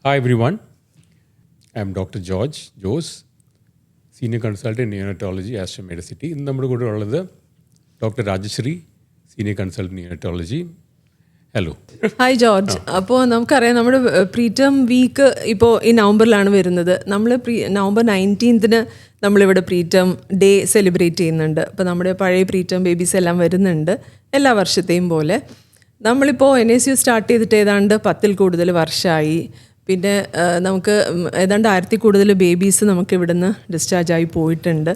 Hi everyone, I am Dr. George Jose, Senior Consultant in Neonatology, Aster Medicity. ഇന്ന് നമ്മുടെ കൂടെ ഉള്ളത് doctor Rajashree, senior consultant neonatology. Hello. Hi George. അപ്പോൾ നമുക്കറിയാം നമ്മുടെ പ്രീടേം വീക്ക് ഇപ്പോൾ ഈ നവംബറിലാണ് വരുന്നത്. നമ്മൾ നവംബർ 19 നമ്മളിവിടെ പ്രീടേം ഡേ സെലിബ്രേറ്റ് ചെയ്യുന്നുണ്ട്. അപ്പോൾ നമ്മുടെ പഴയ പ്രീടേം ബേബീസ് എല്ലാം വരുന്നുണ്ട് എല്ലാ വർഷത്തെയും പോലെ. നമ്മളിപ്പോൾ NSU സ്റ്റാർട്ട് ചെയ്തിട്ട് ഏതാണ്ട് 10-ൽ കൂടുതൽ വർഷമായി. പിന്നെ നമുക്ക് ഏതാണ്ട് 1000-ൽ കൂടുതൽ ബേബീസ് നമുക്ക് ഇവിടുന്ന് ഡിസ്ചാർജായി പോയിട്ടുണ്ട്.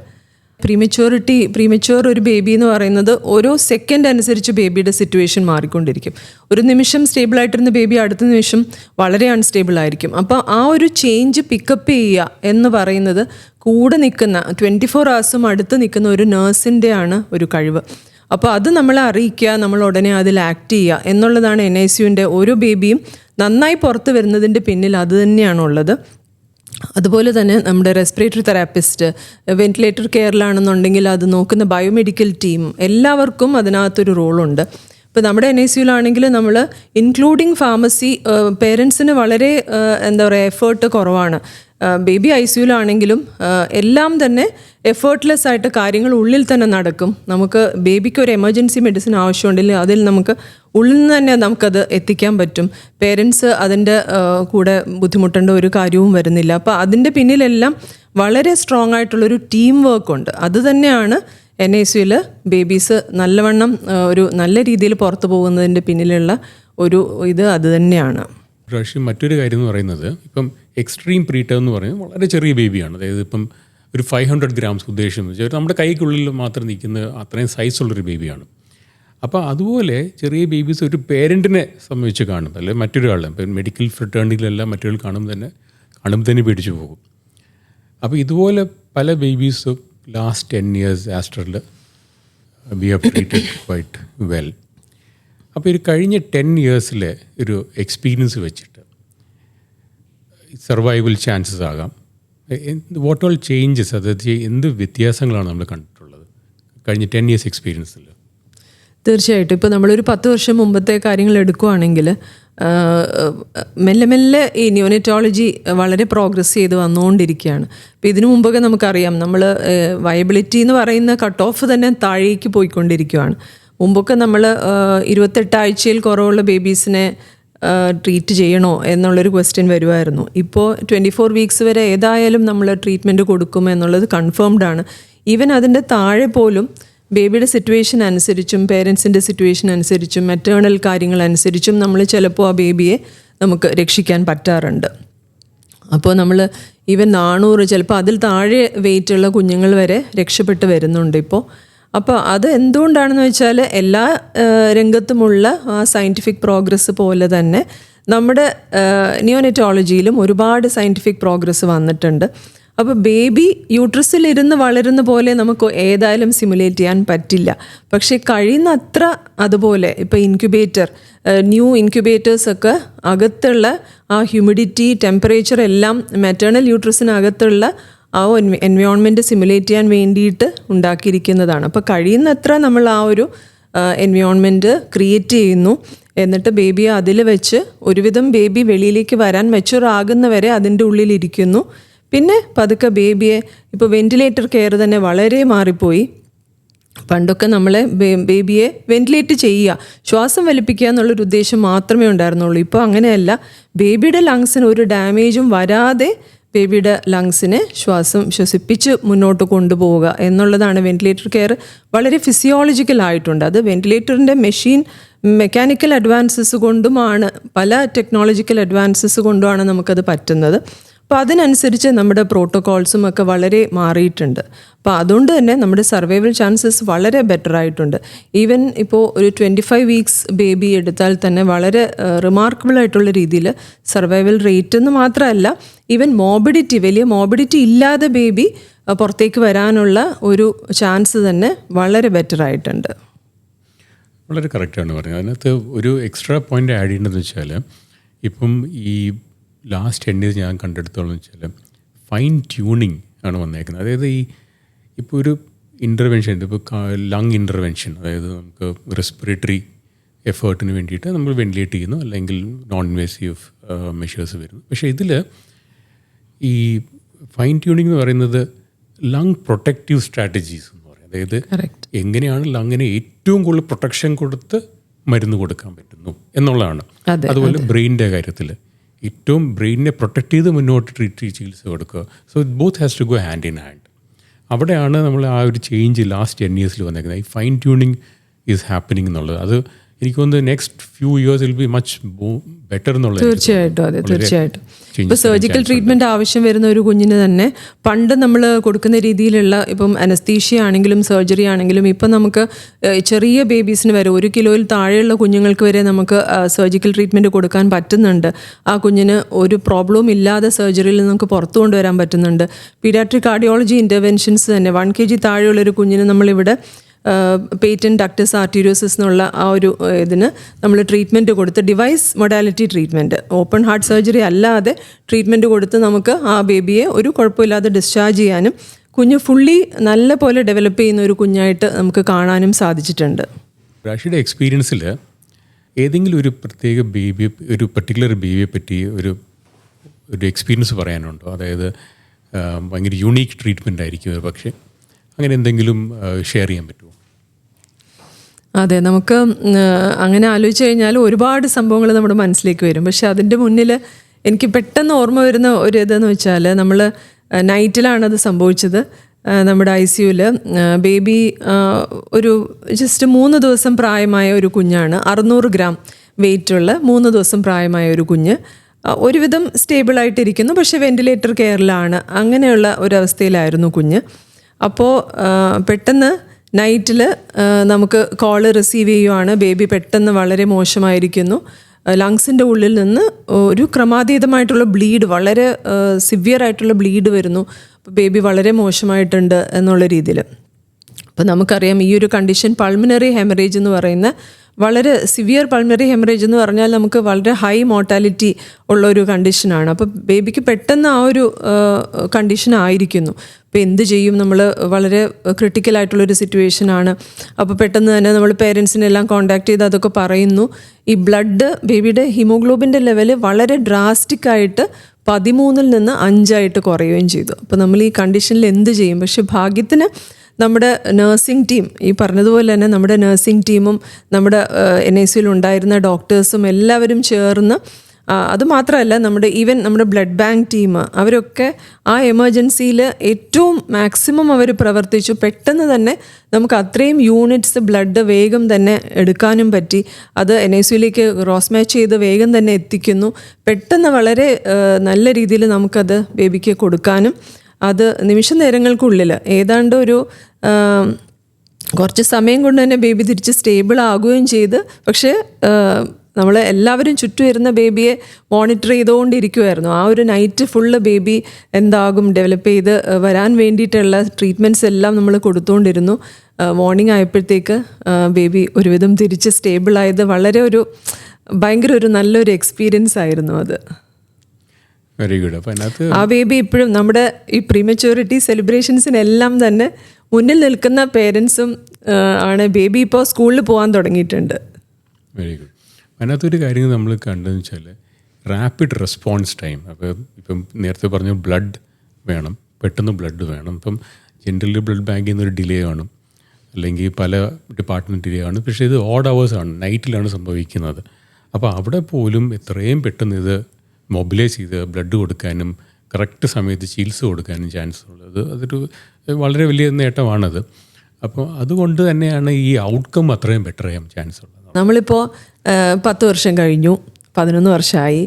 പ്രീമച്യൂർ ഒരു ബേബി എന്ന് പറയുന്നത് ഓരോ സെക്കൻഡ് അനുസരിച്ച് ബേബിയുടെ സിറ്റുവേഷൻ മാറിക്കൊണ്ടിരിക്കും. ഒരു നിമിഷം സ്റ്റേബിളായിട്ടിരുന്ന ബേബി അടുത്ത നിമിഷം വളരെ അൺസ്റ്റേബിൾ ആയിരിക്കും. അപ്പോൾ ആ ഒരു ചേഞ്ച് പിക്കപ്പ് ചെയ്യുക എന്ന് പറയുന്നത് കൂടെ നിൽക്കുന്ന 24 hours അടുത്ത് നിൽക്കുന്ന ഒരു നേഴ്സിൻ്റെയാണ് ഒരു കഴിവ്. അപ്പോൾ അത് നമ്മളെ അറിയിക്കുക, നമ്മൾ ഉടനെ അതിൽ ആക്ട് ചെയ്യുക എന്നുള്ളതാണ് NICUവിൻ്റെ ഓരോ ബേബിയും നന്നായി പുറത്ത് വരുന്നതിൻ്റെ പിന്നിൽ അത് തന്നെയാണുള്ളത്. അതുപോലെ തന്നെ നമ്മുടെ റെസ്പിറേറ്ററി തെറാപ്പിസ്റ്റ്, വെന്റിലേറ്റർ കെയറിലാണെന്നുണ്ടെങ്കിൽ അത് നോക്കുന്ന ബയോമെഡിക്കൽ ടീം, എല്ലാവർക്കും അതിനകത്തൊരു റോളുണ്ട്. ഇപ്പോൾ നമ്മുടെ NICUവിലാണെങ്കിൽ നമ്മൾ ഇൻക്ലൂഡിങ് ഫാർമസി, പേരൻസിന് വളരെ എഫേർട്ട് കുറവാണ്. ബേബി ICUവിലാണെങ്കിലും എല്ലാം തന്നെ എഫേർട്ട്ലെസ് ആയിട്ട് കാര്യങ്ങൾ ഉള്ളിൽ തന്നെ നടക്കും. നമുക്ക് ബേബിക്ക് ഒരു എമർജൻസി മെഡിസിൻ ആവശ്യമുണ്ടെങ്കിൽ അതിൽ നമുക്ക് ഉള്ളിൽ നിന്ന് തന്നെ നമുക്കത് എത്തിക്കാൻ പറ്റും. പേരൻസ് അതിൻ്റെ കൂടെ ബുദ്ധിമുട്ടേണ്ട ഒരു കാര്യവും വരുന്നില്ല. അപ്പോൾ അതിൻ്റെ പിന്നിലെല്ലാം വളരെ സ്ട്രോങ് ആയിട്ടുള്ളൊരു ടീം വർക്കുണ്ട്. അത് തന്നെയാണ് NICUവിൽ ബേബീസ് നല്ലവണ്ണം ഒരു നല്ല രീതിയിൽ പുറത്തു പോകുന്നതിൻ്റെ പിന്നിലുള്ള ഒരു ഇത് അത് തന്നെയാണ്. പക്ഷേ മറ്റൊരു കാര്യം എന്ന് പറയുന്നത്, ഇപ്പം എക്സ്ട്രീം പ്രീടേം എന്ന് പറയുന്നത് വളരെ ചെറിയ ബേബിയാണ്. അതായത് ഇപ്പം ഒരു 500 grams ഉദ്ദേശം എന്ന് വെച്ചാൽ നമ്മുടെ കൈക്കുള്ളിൽ മാത്രം നിൽക്കുന്ന അത്രയും സൈസുള്ളൊരു ബേബിയാണ്. അപ്പോൾ അതുപോലെ ചെറിയ ബേബീസ് ഒരു പേരൻറ്റിനെ സംബന്ധിച്ച് കാണും, അല്ലെങ്കിൽ മറ്റൊരാളെ ഇപ്പം മെഡിക്കൽ ഫ്രട്ടേണിറ്റിയിലെല്ലാം മറ്റൊരാൾ കാണുമ്പോൾ തന്നെ പേടിച്ചു പോകും. അപ്പോൾ ഇതുപോലെ പല ബേബീസും ലാസ്റ്റ് 10 years ആസ്റ്ററിൽ we have treated quite well. അപ്പോൾ ഒരു കഴിഞ്ഞ 10 yearsലെ ഒരു എക്സ്പീരിയൻസ് വെച്ചിട്ട് സർവൈവൽ ചാൻസസ് ആകാം, വാട്ട് ഓൾ ചേഞ്ചസ്, അതായത് എന്ത് വ്യത്യാസങ്ങളാണ് നമ്മൾ കണ്ടിട്ടുള്ളത് കഴിഞ്ഞ 10 years എക്സ്പീരിയൻസിൽ? തീർച്ചയായിട്ടും ഇപ്പോൾ നമ്മളൊരു 10 വർഷം മുമ്പത്തെ കാര്യങ്ങൾ എടുക്കുകയാണെങ്കിൽ മെല്ലെ ഈ ന്യൂനറ്റോളജി വളരെ പ്രോഗ്രസ് ചെയ്ത് വന്നുകൊണ്ടിരിക്കുകയാണ്. അപ്പോൾ ഇതിനു മുമ്പൊക്കെ നമുക്കറിയാം നമ്മൾ വയബിലിറ്റി എന്ന് പറയുന്ന കട്ട് ഓഫ് തന്നെ താഴേക്ക് പോയിക്കൊണ്ടിരിക്കുകയാണ്. മുമ്പൊക്കെ നമ്മൾ 28 ആഴ്ചയിൽ കുറവുള്ള ബേബീസിനെ ട്രീറ്റ് ചെയ്യണോ എന്നുള്ളൊരു ക്വസ്റ്റ്യൻ വരുമായിരുന്നു. ഇപ്പോൾ 24 weeks വരെ ഏതായാലും നമ്മൾ ട്രീറ്റ്മെൻറ്റ് കൊടുക്കും എന്നുള്ളത് കൺഫേംഡ് ആണ്. ഈവൻ അതിൻ്റെ താഴെ പോലും ബേബിയുടെ സിറ്റുവേഷൻ അനുസരിച്ചും പേരൻസിൻ്റെ സിറ്റുവേഷൻ അനുസരിച്ചും മെറ്റേണൽ കാര്യങ്ങളനുസരിച്ചും നമ്മൾ ചിലപ്പോൾ ആ ബേബിയെ നമുക്ക് രക്ഷിക്കാൻ പറ്റാറുണ്ട്. അപ്പോൾ നമ്മൾ ഈവൻ 400 ചിലപ്പോൾ അതിൽ താഴെ വെയിറ്റുള്ള കുഞ്ഞുങ്ങൾ വരെ രക്ഷപ്പെട്ട് വരുന്നുണ്ട് ഇപ്പോൾ. അപ്പോൾ അത് എന്തുകൊണ്ടാണെന്ന് വെച്ചാൽ എല്ലാ രംഗത്തുമുള്ള ആ സയൻറ്റിഫിക് പ്രോഗ്രസ് പോലെ തന്നെ നമ്മുടെ നിയോനറ്റോളജിയിലും ഒരുപാട് സയൻറ്റിഫിക് പ്രോഗ്രസ് വന്നിട്ടുണ്ട്. അപ്പോൾ ബേബി യൂട്രസിലിരുന്ന് വളരുന്ന പോലെ നമുക്ക് ഏതായാലും സിമുലേറ്റ് ചെയ്യാൻ പറ്റില്ല. പക്ഷേ കഴിയുന്നത്ര അതുപോലെ ഇപ്പോൾ ന്യൂ ഇൻക്യുബേറ്റേഴ്സൊക്കെ അകത്തുള്ള ആ ഹ്യൂമിഡിറ്റി, ടെമ്പറേച്ചർ എല്ലാം മെറ്റേണൽ യൂട്രസിനകത്തുള്ള ആ എൻവയോൺമെൻറ്റ് സിമുലേറ്റ് ചെയ്യാൻ വേണ്ടിയിട്ട് ഉണ്ടാക്കിയിരിക്കുന്നതാണ്. അപ്പോൾ കഴിയുന്നത്ര നമ്മൾ ആ ഒരു എൻവയോൺമെൻറ്റ് ക്രിയേറ്റ് ചെയ്യുന്നു. എന്നിട്ട് ബേബിയെ അതിൽ വെച്ച് ഒരുവിധം ബേബി വെളിയിലേക്ക് വരാൻ മെച്യൂർ ആകുന്നവരെ അതിൻ്റെ ഉള്ളിലിരിക്കുന്നു. പിന്നെ പതുക്കെ ബേബിയെ ഇപ്പോൾ വെന്റിലേറ്റർ കെയർ തന്നെ വളരെ മാറിപ്പോയി. പണ്ടൊക്കെ നമ്മളെ ബേബിയെ വെന്റിലേറ്റ് ചെയ്യുക, ശ്വാസം വലിപ്പിക്കുക എന്നുള്ളൊരു ഉദ്ദേശം മാത്രമേ ഉണ്ടായിരുന്നുള്ളൂ. ഇപ്പോൾ അങ്ങനെയല്ല. ബേബിയുടെ ലങ്സിന് ഒരു ഡാമേജും വരാതെ ബേബിയുടെ ലങ്സിനെ ശ്വസിപ്പിച്ച് മുന്നോട്ട് കൊണ്ടുപോവുക എന്നുള്ളതാണ് വെന്റിലേറ്റർ കെയർ. വളരെ ഫിസിയോളജിക്കൽ ആയിട്ടുണ്ട്. അത് വെന്റിലേറ്ററിൻ്റെ മെക്കാനിക്കൽ അഡ്വാൻസസ് കൊണ്ടുമാണ്, പല ടെക്നോളജിക്കൽ അഡ്വാൻസസ് കൊണ്ടുമാണ് നമുക്കത് പറ്റുന്നത്. അപ്പോൾ അതിനനുസരിച്ച് നമ്മുടെ പ്രോട്ടോകോൾസും ഒക്കെ വളരെ മാറിയിട്ടുണ്ട്. അപ്പോൾ അതുകൊണ്ട് തന്നെ നമ്മുടെ സർവൈവൽ ചാൻസസ് വളരെ ബെറ്റർ ആയിട്ടുണ്ട്. ഈവൻ ഇപ്പോൾ ഒരു 25 weeks ബേബി എടുത്താൽ തന്നെ വളരെ റിമാർക്കബിൾ ആയിട്ടുള്ള രീതിയിൽ സർവൈവൽ റേറ്റ് എന്ന് മാത്രമല്ല, ഈവൻ വലിയ മോബിഡിറ്റി ഇല്ലാതെ ബേബി പുറത്തേക്ക് വരാനുള്ള ഒരു ചാൻസ് തന്നെ വളരെ ബെറ്റർ ആയിട്ടുണ്ട്. വളരെ കറക്റ്റാണ് പറഞ്ഞത്. അതിനകത്ത് ഒരു എക്സ്ട്രാ പോയിൻ്റ് ആഡ് ചെയ്യേണ്ടതെന്ന് വെച്ചാൽ, ഇപ്പം ഈ ലാസ്റ്റ് 10 years ഞാൻ കണ്ടെടുത്തോളം വെച്ചാൽ ഫൈൻ ട്യൂണിങ് ആണ് വന്നേക്കുന്നത്. അതായത് ഇപ്പോൾ ഒരു ഇൻ്റർവെൻഷൻ, ഇപ്പോൾ ലങ് ഇൻ്റർവെൻഷൻ, അതായത് നമുക്ക് റെസ്പിറേറ്ററി എഫേർട്ടിന് വേണ്ടിയിട്ട് നമ്മൾ വെന്റിലേറ്റ് ചെയ്യുന്നു, അല്ലെങ്കിൽ നോൺ ഇൻവേസീവ് മെഷേഴ്സ് വരുന്നു. പക്ഷേ ഇതിൽ ഈ ഫൈൻ ട്യൂണിംഗ് എന്ന് പറയുന്നത് ലങ് പ്രൊട്ടക്റ്റീവ് സ്ട്രാറ്റജീസ് എന്ന് പറയും. അതായത് എങ്ങനെയാണ് ലങ്ങിന് ഏറ്റവും കൂടുതൽ പ്രൊട്ടക്ഷൻ കൊടുത്ത് മരുന്ന് കൊടുക്കാൻ പറ്റുന്നു എന്നുള്ളതാണ്. അതുപോലെ ബ്രെയിനിൻ്റെ കാര്യത്തിൽ ഏറ്റവും ബ്രെയിനിനെ പ്രൊട്ടക്റ്റ് ചെയ്ത് മുന്നോട്ട് ചികിത്സ കൊടുക്കുക. So it both has to go hand in hand. അവിടെയാണ് നമ്മൾ ആ ഒരു ചേഞ്ച് ലാസ്റ്റ് 10 years വന്നേക്കുന്നത്. ഈ ഫൈൻ ട്യൂണിങ് ഈസ് ഹാപ്പനിങ് എന്നുള്ളത്. അത് എനിക്ക് തോന്നുന്നു next few years will be much better എന്നുള്ളത്. തീർച്ചയായിട്ടും അതെ, തീർച്ചയായിട്ടും. ഇപ്പോൾ സർജിക്കൽ ട്രീറ്റ്മെൻറ്റ് ആവശ്യം വരുന്ന ഒരു കുഞ്ഞിന് തന്നെ പണ്ട് നമ്മൾ കൊടുക്കുന്ന രീതിയിലുള്ള ഇപ്പം അനസ്തീഷ്യ ആണെങ്കിലും സർജറി ആണെങ്കിലും ഇപ്പം നമുക്ക് ചെറിയ ബേബീസിന് വരെ 1 കിലോയിൽ താഴെയുള്ള കുഞ്ഞുങ്ങൾക്ക് വരെ നമുക്ക് സർജിക്കൽ ട്രീറ്റ്മെൻറ്റ് കൊടുക്കാൻ പറ്റുന്നുണ്ട്. ആ കുഞ്ഞിന് ഒരു പ്രോബ്ലവും ഇല്ലാതെ സർജറിയിൽ നമുക്ക് പുറത്തു കൊണ്ടുവരാൻ പറ്റുന്നുണ്ട്. പീഡിയാട്രിക് കാർഡിയോളജി ഇൻ്റർവെൻഷൻസ് തന്നെ 1 kg താഴെയുള്ളൊരു കുഞ്ഞിന് നമ്മളിവിടെ പേറ്റൻറ്റ് ഡക്ടസ് ആർട്ടീരിയോസിസ് എന്നുള്ള ആ ഒരു ഇതിന് നമ്മൾ ട്രീറ്റ്മെൻറ്റ് കൊടുത്ത് device modality treatment, open heart surgery അല്ലാതെ ട്രീറ്റ്മെൻറ്റ് കൊടുത്ത് നമുക്ക് ആ ബേബിയെ ഒരു കുഴപ്പമില്ലാതെ ഡിസ്ചാർജ് ചെയ്യാനും കുഞ്ഞ് ഫുള്ളി നല്ല പോലെ ഡെവലപ്പ് ചെയ്യുന്ന ഒരു കുഞ്ഞായിട്ട് നമുക്ക് കാണാനും സാധിച്ചിട്ടുണ്ട്. റാഷിയുടെ എക്സ്പീരിയൻസിൽ ഏതെങ്കിലും ഒരു പ്രത്യേക ബേബി, ഒരു പർട്ടിക്കുലർ ബേബിയെ പറ്റി ഒരു എക്സ്പീരിയൻസ് പറയാനുണ്ടോ? അതായത് ഭയങ്കര യൂണീക്ക് ട്രീറ്റ്മെൻ്റ് ആയിരിക്കും പക്ഷേ അങ്ങനെ എന്തെങ്കിലും ഷെയർ ചെയ്യാൻ പറ്റുമോ? അതെ, നമുക്ക് അങ്ങനെ ആലോചിച്ച് കഴിഞ്ഞാൽ ഒരുപാട് സംഭവങ്ങൾ നമ്മുടെ മനസ്സിലേക്ക് വരും. പക്ഷെ അതിൻ്റെ മുന്നിൽ എനിക്ക് പെട്ടെന്ന് ഓർമ്മ വരുന്ന ഒരു ഇതെന്ന് വെച്ചാൽ നമ്മൾ നൈറ്റിലാണത് സംഭവിച്ചത്. നമ്മുടെ ICUവിൽ ബേബി ഒരു ജസ്റ്റ് 3 ദിവസം പ്രായമായ ഒരു കുഞ്ഞാണ്. 600 gram വെയിറ്റുള്ള 3 ദിവസം പ്രായമായ ഒരു കുഞ്ഞ്. ഒരുവിധം സ്റ്റേബിളായിട്ടിരിക്കുന്നു, പക്ഷേ വെന്റിലേറ്റർ കെയറിലാണ്. അങ്ങനെയുള്ള ഒരവസ്ഥയിലായിരുന്നു കുഞ്ഞ്. അപ്പോൾ പെട്ടെന്ന് നൈറ്റിൽ നമുക്ക് കോള് റിസീവ് ചെയ്യുവാണ്. ബേബി പെട്ടെന്ന് വളരെ മോശമായിരിക്കുന്നു. ലങ്സിൻ്റെ ഉള്ളിൽ നിന്ന് ഒരു ക്രമാതീതമായിട്ടുള്ള ബ്ലീഡ്, വളരെ സിവിയർ ആയിട്ടുള്ള ബ്ലീഡ് വരുന്നു. അപ്പോൾ ബേബി വളരെ മോശമായിട്ടുണ്ട് എന്നുള്ള രീതിയിൽ. അപ്പോൾ നമുക്കറിയാം ഈ ഒരു കണ്ടീഷൻ പൾമിനറി ഹെമറേജ് എന്ന് പറയുന്ന വളരെ സിവിയർ പൾമിനറി ഹെമറേജ് എന്ന് പറഞ്ഞാൽ നമുക്ക് വളരെ ഹൈ മോർട്ടാലിറ്റി ഉള്ള ഒരു കണ്ടീഷനാണ്. അപ്പോൾ ബേബിക്ക് പെട്ടെന്ന് ആ ഒരു കണ്ടീഷൻ ആയിരിക്കുന്നു. അപ്പോൾ എന്ത് ചെയ്യും? നമ്മൾ വളരെ ക്രിട്ടിക്കലായിട്ടുള്ളൊരു സിറ്റുവേഷനാണ്. അപ്പോൾ പെട്ടെന്ന് തന്നെ നമ്മൾ പേരൻസിനെല്ലാം കോൺടാക്ട് ചെയ്ത് അതൊക്കെ പറയുന്നു. ഈ ബ്ലഡ്, ബേബിയുടെ ഹീമോഗ്ലോബിൻ്റെ ലെവൽ വളരെ ഡ്രാസ്റ്റിക്കായിട്ട് 13-ൽ നിന്ന് 5 കുറയുകയും ചെയ്തു. അപ്പോൾ നമ്മൾ ഈ കണ്ടീഷനിൽ എന്ത് ചെയ്യും? പക്ഷെ ഭാഗ്യത്തിന് നമ്മുടെ നഴ്സിംഗ് ടീം, ഈ പറഞ്ഞതുപോലെ തന്നെ നമ്മുടെ നഴ്സിംഗ് ടീമും നമ്മുടെ NICUവിൽ ഉണ്ടായിരുന്ന ഡോക്ടേഴ്സും എല്ലാവരും ചേർന്ന്, അതുമാത്രമല്ല നമ്മുടെ ബ്ലഡ് ബാങ്ക് ടീം, അവരൊക്കെ ആ എമർജൻസിയിൽ ഏറ്റവും മാക്സിമം അവർ പ്രവർത്തിച്ചു. പെട്ടെന്ന് തന്നെ നമുക്ക് അത്രയും യൂണിറ്റ്സ് ബ്ലഡ് വേഗം തന്നെ എടുക്കാനും പറ്റി. അത് NICUവിലേക്ക് ക്രോസ് മാച്ച് ചെയ്ത് വേഗം തന്നെ എത്തിക്കുന്നു. പെട്ടെന്ന് വളരെ നല്ല രീതിയിൽ നമുക്കത് ബേബിക്ക് കൊടുക്കാനും, അത് നിമിഷ നേരങ്ങൾക്കുള്ളിൽ ഏതാണ്ട് ഒരു കുറച്ച് സമയം കൊണ്ട് തന്നെ ബേബി തിരിച്ച് സ്റ്റേബിൾ ആകുകയും ചെയ്ത്. പക്ഷേ നമ്മൾ എല്ലാവരും ചുറ്റും ഇരുന്ന ബേബിയെ മോണിറ്റർ ചെയ്തുകൊണ്ടിരിക്കുമായിരുന്നു. ആ ഒരു നൈറ്റ് ഫുള്ള് ബേബി എന്താകും ഡെവലപ്പ് ചെയ്ത് വരാൻ വേണ്ടിയിട്ടുള്ള ട്രീറ്റ്മെൻറ്റ്സ് എല്ലാം നമ്മൾ കൊടുത്തുകൊണ്ടിരുന്നു. മോർണിംഗ് ആയപ്പോഴത്തേക്ക് ബേബി ഒരുവിധം തിരിച്ച് സ്റ്റേബിളായത് വളരെ ഭയങ്കര ഒരു നല്ലൊരു എക്സ്പീരിയൻസ് ആയിരുന്നു അത്. Very good. അപ്പോൾ അതിനകത്ത് ആ ബേബി ഇപ്പോഴും നമ്മുടെ ഈ പ്രീമച്യൂരിറ്റി സെലിബ്രേഷൻസിനെല്ലാം തന്നെ മുന്നിൽ നിൽക്കുന്ന പേരൻസും ആണ്. ബേബി ഇപ്പോൾ സ്കൂളിൽ പോകാൻ തുടങ്ങിയിട്ടുണ്ട്. Very good. അതിനകത്തൊരു കാര്യം നമ്മൾ കണ്ടതെന്ന് വെച്ചാൽ റാപ്പിഡ് റെസ്പോൺസ് ടൈം. അപ്പോൾ ഇപ്പം നേരത്തെ പറഞ്ഞു ബ്ലഡ് വേണം, പെട്ടെന്ന് ബ്ലഡ് വേണം. ഇപ്പം ജനറലി ബ്ലഡ് ബാങ്കിൽ നിന്നൊരു ഡിലേ കാണും, അല്ലെങ്കിൽ പല ഡിപ്പാർട്ട്മെൻറ്റ് ഡിലേ കാണും. പക്ഷേ ഇത് ഓഡ് അവേഴ്സാണ്, നൈറ്റിലാണ് സംഭവിക്കുന്നത്. അപ്പോൾ അവിടെ പോലും എത്രയും പെട്ടെന്ന് ഇത് മൊബിലൈസ് ചെയ്ത് ബ്ലഡ് കൊടുക്കാനും കറക്റ്റ് സമയത്ത് ചികിത്സ കൊടുക്കാനും ചാൻസ് ഉള്ളത് അതൊരു വളരെ വലിയ നേട്ടമാണത്. അപ്പോൾ അതുകൊണ്ട് തന്നെയാണ് ഈ ഔട്ട്കം അത്രയും ബെറ്റർ ചെയ്യാൻ ചാൻസ് ഉള്ളത്. നമ്മളിപ്പോൾ 10 വർഷം കഴിഞ്ഞു, 11 വർഷമായി.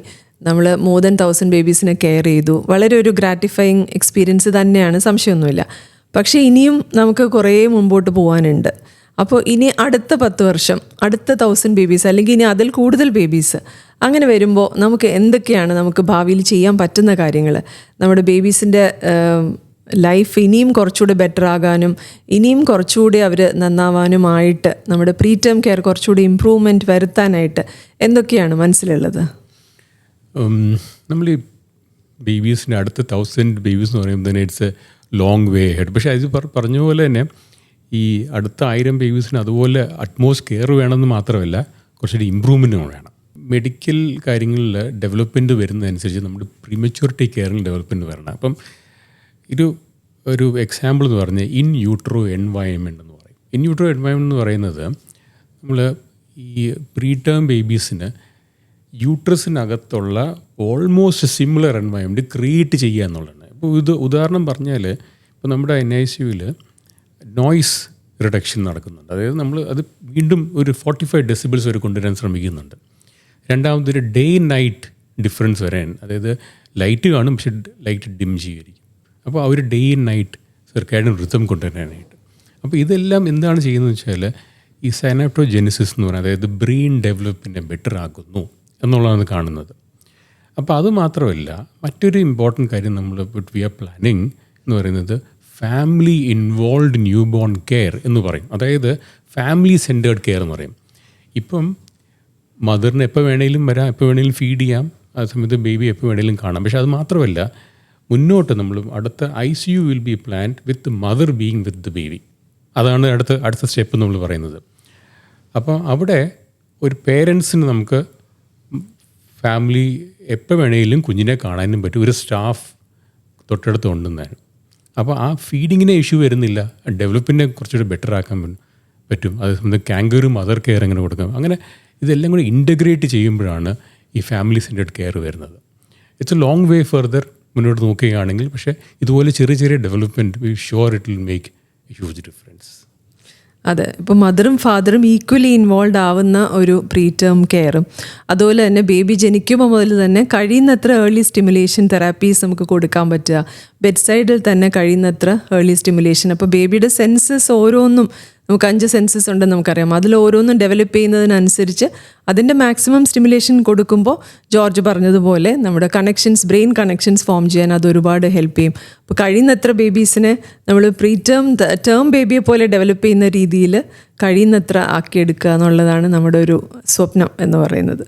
നമ്മൾ മോർ ദാൻ 1000 ബേബീസിനെ കെയർ ചെയ്തു. വളരെ ഒരു ഗ്രാറ്റിഫയിങ് എക്സ്പീരിയൻസ് തന്നെയാണ്, സംശയമൊന്നുമില്ല. പക്ഷേ ഇനിയും നമുക്ക് കുറേ മുമ്പോട്ട് പോകാനുണ്ട്. അപ്പോൾ ഇനി അടുത്ത 10 വർഷം, അടുത്ത 1000 ബേബീസ്, അല്ലെങ്കിൽ ഇനി അതിൽ കൂടുതൽ ബേബീസ്, അങ്ങനെ വരുമ്പോൾ നമുക്ക് എന്തൊക്കെയാണ് നമുക്ക് ഭാവിയിൽ ചെയ്യാൻ പറ്റുന്ന കാര്യങ്ങൾ? നമ്മുടെ ബേബീസിൻ്റെ ലൈഫ് ഇനിയും കുറച്ചുകൂടി ബെറ്റർ ആകാനും ഇനിയും കുറച്ചുകൂടി അവർ നന്നാവാനുമായിട്ട് നമ്മുടെ പ്രീ ടേം കെയർ കുറച്ചുകൂടി ഇമ്പ്രൂവ്മെൻറ്റ് വരുത്താനായിട്ട് എന്തൊക്കെയാണ് മനസ്സിലുള്ളത്? നമ്മൾ ഈ ബേബീസിൻ്റെ അടുത്ത 1000 ബേബീസ് എന്ന് പറയുമ്പോൾ തന്നെ it's a long way head. പക്ഷേ അത് പറഞ്ഞ പോലെ തന്നെ ഈ അടുത്ത 1000 ബേബീസിന് അതുപോലെ അറ്റ്മോസ്റ്റ് കെയർ വേണമെന്ന് മാത്രമല്ല, കുറച്ചുകൂടി ഇമ്പ്രൂവ്മെൻറ്റ് വേണം. മെഡിക്കൽ കാര്യങ്ങളിൽ ഡെവലപ്മെൻറ്റ് വരുന്നതനുസരിച്ച് നമ്മുടെ പ്രീമച്യൂരിറ്റി കെയറിൽ ഡെവലപ്മെൻറ്റ് വരണം. അപ്പം ഒരു എക്സാമ്പിൾ എന്ന് പറഞ്ഞാൽ ഇൻ യൂട്രോ എൻവയൺമെൻറ്റ് എന്ന് പറയും. ഇൻ യൂട്രോ എൻവയൺമെൻറ്റ് എന്ന് പറയുന്നത് നമ്മൾ ഈ പ്രീ ടേം ബേബീസിന് യൂട്രസിനകത്തുള്ള ഓൾമോസ്റ്റ് സിമിലർ എൻവയൺമെൻറ്റ് ക്രിയേറ്റ് ചെയ്യുക എന്നുള്ളതാണ്. ഇപ്പോൾ ഉദാഹരണം പറഞ്ഞാൽ ഇപ്പോൾ നമ്മുടെ NICUവിൽ നോയ്സ് റിഡക്ഷൻ നടക്കുന്നുണ്ട്. അതായത് നമ്മൾ അത് വീണ്ടും ഒരു 45 decibels വരെ കൊണ്ടുവരാൻ ശ്രമിക്കുന്നുണ്ട്. രണ്ടാമതൊരു ഡേ നൈറ്റ് ഡിഫറൻസ് വരാൻ, അതായത് ലൈറ്റ് കാണും പക്ഷെ ലൈറ്റ് ഡിം ചെയ്യുമായിരിക്കും. അപ്പോൾ ആ ഒരു ഡേ നൈറ്റ് സർക്കാഡിയൻ റിതം കൊണ്ടുവരാനായിട്ട്. അപ്പോൾ ഇതെല്ലാം എന്താണ് ചെയ്യുന്നത് വെച്ചാൽ ഈ സൈനാപ്റ്റോജെനിസിസ് എന്ന് പറയുന്നത്, അതായത് ബ്രെയിൻ ഡെവലപ്മെൻറ്റിനെ ബെറ്റർ ആക്കുന്നു എന്നുള്ളതാണ് കാണുന്നത്. അപ്പോൾ അത് മാത്രമല്ല, മറ്റൊരു ഇമ്പോർട്ടൻറ്റ് കാര്യം നമ്മൾ വി ആർ പ്ലാനിങ് എന്ന് പറയുന്നത് family involved new born care എന്ന് പറയും. അതായത് ഫാമിലി സെൻറ്റേർഡ് കെയർ എന്ന് പറയും. ഇപ്പം മദറിന് എപ്പോൾ വേണമെങ്കിലും വരാം, എപ്പോൾ വേണമെങ്കിലും ഫീഡ് ചെയ്യാം, ആ സമയത്ത് ബേബി എപ്പോൾ വേണമെങ്കിലും കാണാം. പക്ഷേ അത് മാത്രമല്ല, മുന്നോട്ട് നമ്മൾ അടുത്ത ICU will be planned with mother being with the baby. അതാണ് അടുത്ത സ്റ്റെപ്പ് നമ്മൾ പറയുന്നത്. അപ്പോൾ അവിടെ ഒരു പേരൻസിന് നമുക്ക് ഫാമിലി എപ്പോൾ വേണമെങ്കിലും കുഞ്ഞിനെ കാണാനും പറ്റും, ഒരു സ്റ്റാഫ് തൊട്ടടുത്ത് ഉണ്ടെന്നാണ്. അപ്പോൾ ആ ഫീഡിങ്ങിനെ ഇഷ്യൂ വരുന്നില്ല, ഡെവലപ്മെൻറ്റിനെ കുറച്ചുകൂടി ബെറ്റർ ആക്കാൻ പറ്റും. അത് സംബന്ധിച്ച് കാങ്കർ മദർ കെയർ എങ്ങനെ കൊടുക്കാം, അങ്ങനെ ഇതെല്ലാം കൂടി ഇൻ്റഗ്രേറ്റ് ചെയ്യുമ്പോഴാണ് ഈ ഫാമിലി സെൻറ്റേർഡ് കെയർ വരുന്നത്. It's a long way further മുന്നോട്ട് നോക്കുകയാണെങ്കിൽ, പക്ഷേ ഇതുപോലെ ചെറിയ development we sure it will make a huge difference. അതെ, ഇപ്പോൾ മദറും ഫാദറും ഈക്വലി ഇൻവോൾവ് ആവുന്ന ഒരു പ്രീ ടേം കെയറും, അതുപോലെ തന്നെ ബേബി ജനിക്കുമ്പോൾ മുതൽ തന്നെ കഴിയുന്നത്ര ഏർലി സ്റ്റിമുലേഷൻ തെറാപ്പീസ് നമുക്ക് കൊടുക്കാൻ പറ്റുക, ബെഡ് സൈഡിൽ തന്നെ കഴിയുന്നത്ര ഏർലി സ്റ്റിമുലേഷൻ. അപ്പോൾ ബേബിയുടെ സെൻസസ് ഓരോന്നും, നമുക്ക് 5 സെൻസസ് ഉണ്ടെന്ന് നമുക്കറിയാം, അതിൽ ഓരോന്നും ഡെവലപ്പ് ചെയ്യുന്നതിനനുസരിച്ച് അതിൻ്റെ മാക്സിമം സ്റ്റിമുലേഷൻ കൊടുക്കുമ്പോൾ ജോർജ് പറഞ്ഞതുപോലെ നമ്മുടെ ബ്രെയിൻ കണക്ഷൻസ് ഫോം ചെയ്യാൻ അത് ഒരുപാട് ഹെൽപ്പ് ചെയ്യും. അപ്പോൾ കഴിയുന്നത്ര ബേബീസിനെ നമ്മൾ പ്രീ ടേം ബേബിയെ പോലെ ഡെവലപ്പ് ചെയ്യുന്ന രീതിയിൽ കഴിയുന്നത്ര ആക്കിയെടുക്കുക എന്നുള്ളതാണ് നമ്മുടെ ഒരു സ്വപ്നം എന്ന് പറയുന്നത്.